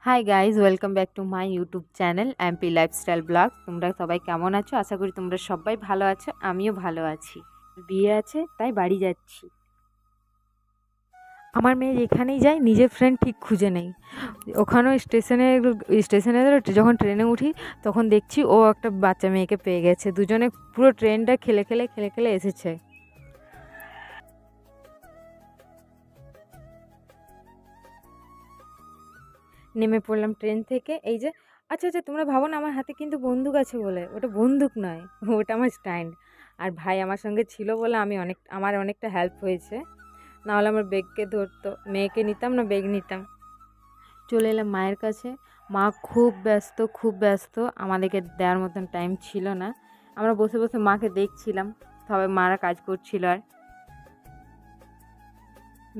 Hi guys, welcome back to my YouTube channel MP lifestyle blog. তোমরা সবাই কেমন আছো? আশা করি তোমরা সবাই ভালো আছো, আমিও ভালো আছি। বিয়ে আছে তাই বাড়ি যাচ্ছি। আমার মেয়ে যেখানেই যায় নিজের ফ্রেন্ড ঠিক খুঁজে নেই। ওখানেও স্টেশনে যখন ট্রেনে উঠি তখন দেখছি ও একটা বাচ্চা মেয়েকে পেয়ে গেছে। দুজনে পুরো ট্রেনটা খেলে খেলে এসেছে। নেমে পড়লাম ট্রেন থেকে। এই যে আচ্ছা আচ্ছা, তোমরা ভাবো না আমার হাতে কিন্তু বন্দুক আছে বলে, ওটা বন্দুক নয়, ওটা আমার স্ট্যান্ড। আর ভাই আমার সঙ্গে ছিল বলে আমার অনেকটা হেল্প হয়েছে, নাহলে আমার ব্যাগকে ধরতো। মেয়েকে নিতাম না ব্যাগ নিতাম। চলে এলাম মায়ের কাছে। মা খুব ব্যস্ত, আমাদেরকে দেওয়ার মতন টাইম ছিল না। আমরা বসে বসে মাকে দেখছিলাম, সবাই মারা কাজ করছিল। আর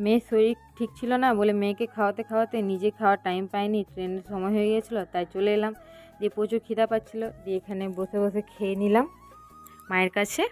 মেয়ের শরীর ঠিক ছিল না বলে মেয়েকে খাওয়াতে খাওয়াতে নিজে খাওয়ার টাইম পাইনি, ট্রেনের সময় হয়ে গিয়েছিলো, তাই চলে এলাম। দিয়ে প্রচুর খিদা পাচ্ছিলো, দিয়ে এখানে বসে বসে খেয়ে নিলাম মায়ের কাছে।